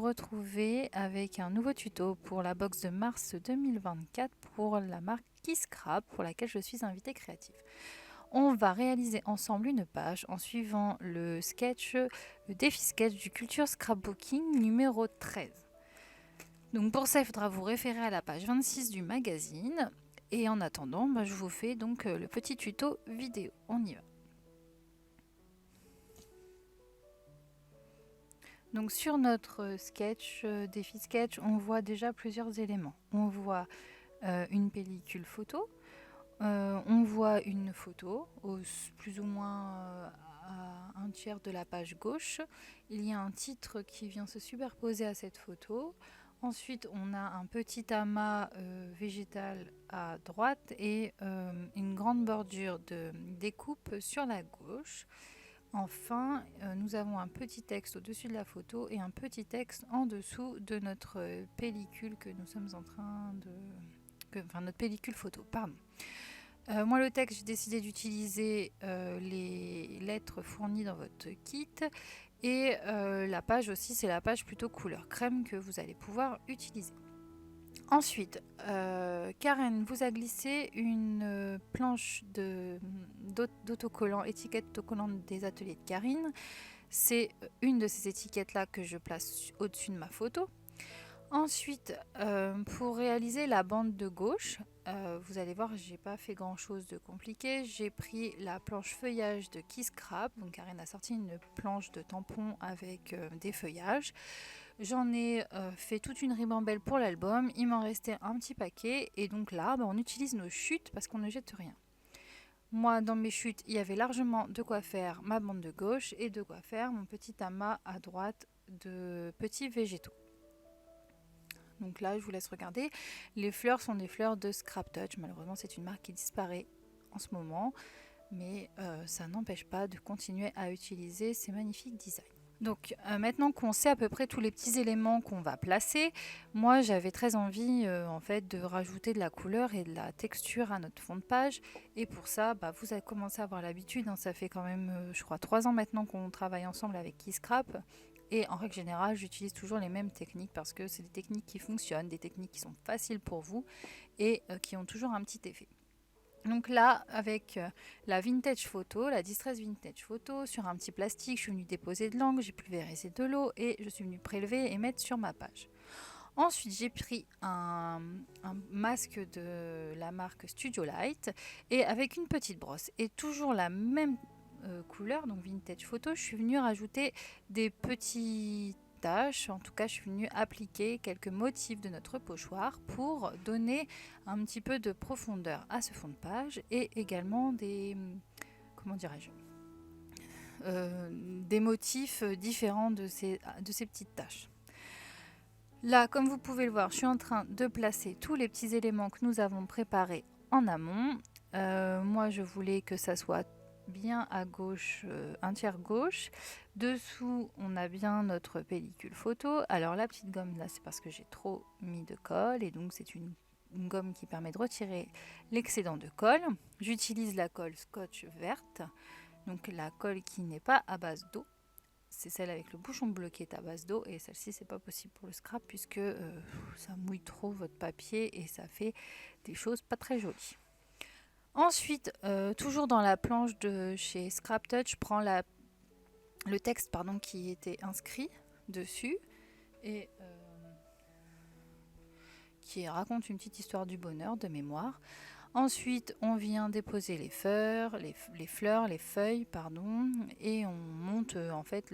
retrouver avec un nouveau tuto pour la box de mars 2024 pour la marque Keyscrap pour laquelle je suis invitée créative. On va réaliser ensemble une page en suivant le défi sketch du Culture Scrapbooking numéro 13. Donc pour ça, il faudra vous référer à la page 26 du magazine. Et en attendant, je vous fais donc le petit tuto vidéo. On y va. Donc sur notre défi sketch, on voit déjà plusieurs éléments. On voit une pellicule photo, on voit une photo plus ou moins à un tiers de la page gauche. Il y a un titre qui vient se superposer à cette photo. Ensuite, on a un petit amas végétal à droite et une grande bordure de découpe sur la gauche. Enfin, nous avons un petit texte au-dessus de la photo et un petit texte en dessous de notre pellicule que nous sommes en train de... Enfin, notre pellicule photo, pardon. Moi, le texte, j'ai décidé d'utiliser les lettres fournies dans votre kit. Et la page aussi, c'est la page plutôt couleur crème que vous allez pouvoir utiliser. Ensuite, Karen vous a glissé une planche d'autocollant, étiquette autocollante des ateliers de Karine. C'est une de ces étiquettes-là que je place au-dessus de ma photo. Ensuite, pour réaliser la bande de gauche, vous allez voir, j'ai pas fait grand chose de compliqué. J'ai pris la planche feuillage de Keyscrap. Donc Karine a sorti une planche de tampon avec des feuillages. J'en ai fait toute une ribambelle pour l'album. Il m'en restait un petit paquet. Et donc là, on utilise nos chutes parce qu'on ne jette rien. Moi, dans mes chutes, il y avait largement de quoi faire ma bande de gauche et de quoi faire mon petit amas à droite de petits végétaux. Donc là, je vous laisse regarder. Les fleurs sont des fleurs de Scrap Touch. Malheureusement, c'est une marque qui disparaît en ce moment. Mais ça n'empêche pas de continuer à utiliser ces magnifiques designs. Donc maintenant qu'on sait à peu près tous les petits éléments qu'on va placer, moi j'avais très envie en fait de rajouter de la couleur et de la texture à notre fond de page. Et pour ça, vous avez commencé à avoir l'habitude. Ça fait quand même, je crois, 3 ans maintenant qu'on travaille ensemble avec Keyscrap. Et en règle générale, j'utilise toujours les mêmes techniques parce que c'est des techniques qui fonctionnent, des techniques qui sont faciles pour vous et qui ont toujours un petit effet. Donc là, avec la Vintage Photo, la Distress Vintage Photo, sur un petit plastique, je suis venue déposer de l'encre, j'ai pulvérisé de l'eau et je suis venue prélever et mettre sur ma page. Ensuite, j'ai pris un masque de la marque Studio Light et avec une petite brosse et toujours la même couleur, donc Vintage Photo, je suis venue rajouter des petits tâches. En tout cas, je suis venue appliquer quelques motifs de notre pochoir pour donner un petit peu de profondeur à ce fond de page et également des, comment dirais-je, des motifs différents de ces petites tâches. Là, comme vous pouvez le voir, je suis en train de placer tous les petits éléments que nous avons préparés en amont. Moi, je voulais que ça soit bien à gauche, un tiers gauche. Dessous, on a bien notre pellicule photo. Alors la petite gomme là, c'est parce que j'ai trop mis de colle et donc c'est une gomme qui permet de retirer l'excédent de colle. J'utilise la colle Scotch verte, donc la colle qui n'est pas à base d'eau. C'est celle avec le bouchon bleu qui est à base d'eau et celle-ci c'est pas possible pour le scrap puisque ça mouille trop votre papier et ça fait des choses pas très jolies. Ensuite, toujours dans la planche de chez Scrap Touch, je prends le texte qui était inscrit dessus et qui raconte une petite histoire du bonheur de mémoire. Ensuite, on vient déposer les fleurs, les feuilles, et on monte en fait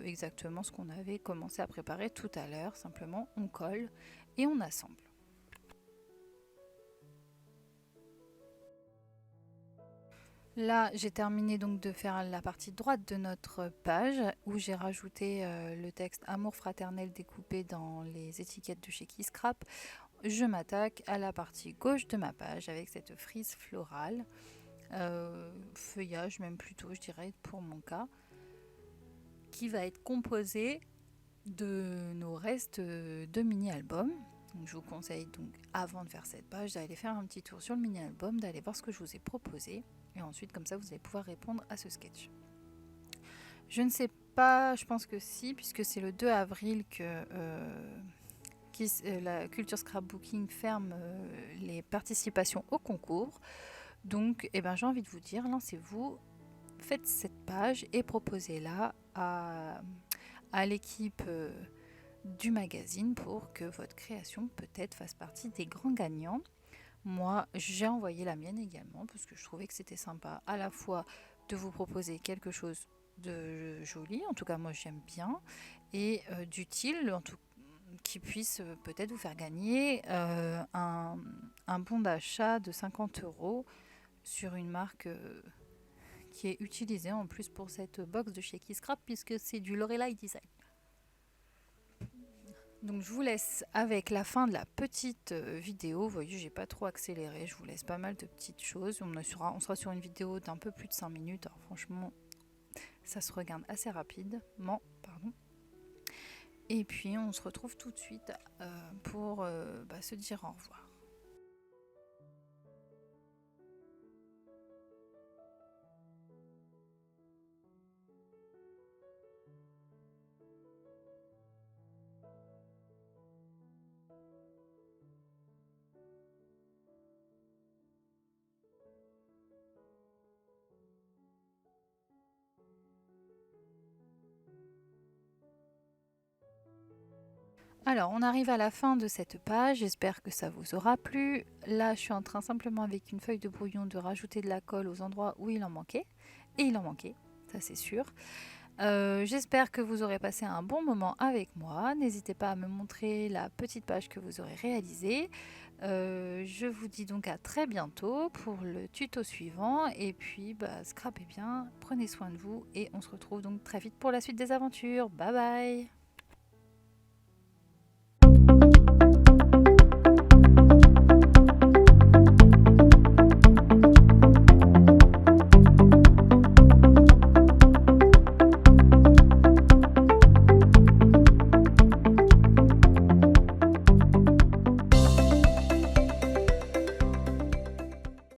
exactement ce qu'on avait commencé à préparer tout à l'heure. Simplement, on colle et on assemble. Là, j'ai terminé donc de faire la partie droite de notre page où j'ai rajouté le texte Amour fraternel découpé dans les étiquettes de chez Keyscrap. Je m'attaque à la partie gauche de ma page avec cette frise florale, feuillage même plutôt je dirais pour mon cas, qui va être composée de nos restes de mini-album. Donc, je vous conseille donc avant de faire cette page d'aller faire un petit tour sur le mini-album, d'aller voir ce que je vous ai proposé et ensuite comme ça vous allez pouvoir répondre à ce sketch. Je ne sais pas, je pense que si, puisque c'est le 2 avril que la Culture Scrapbooking ferme les participations au concours. Donc, eh ben, j'ai envie de vous dire, lancez-vous, faites cette page et proposez-la à l'équipe du magazine pour que votre création peut-être fasse partie des grands gagnants. Moi, j'ai envoyé la mienne également parce que je trouvais que c'était sympa à la fois de vous proposer quelque chose de joli, en tout cas moi j'aime bien, et d'utile, qui puisse peut-être vous faire gagner un bon d'achat de 50 € sur une marque qui est utilisée en plus pour cette box de chez Keyscrap puisque c'est du Lorelei Design. Donc je vous laisse avec la fin de la petite vidéo. Vous voyez, j'ai pas trop accéléré, je vous laisse pas mal de petites choses. On sera sur une vidéo d'un peu plus de 5 minutes. Alors franchement, ça se regarde assez rapidement. Pardon. Et puis on se retrouve tout de suite pour se dire au revoir. Alors, on arrive à la fin de cette page, j'espère que ça vous aura plu. Là, je suis en train simplement avec une feuille de brouillon de rajouter de la colle aux endroits où il en manquait. Et il en manquait, ça c'est sûr. J'espère que vous aurez passé un bon moment avec moi. N'hésitez pas à me montrer la petite page que vous aurez réalisée. Je vous dis donc à très bientôt pour le tuto suivant. Et puis, scrapez bien, prenez soin de vous et on se retrouve donc très vite pour la suite des aventures. Bye bye!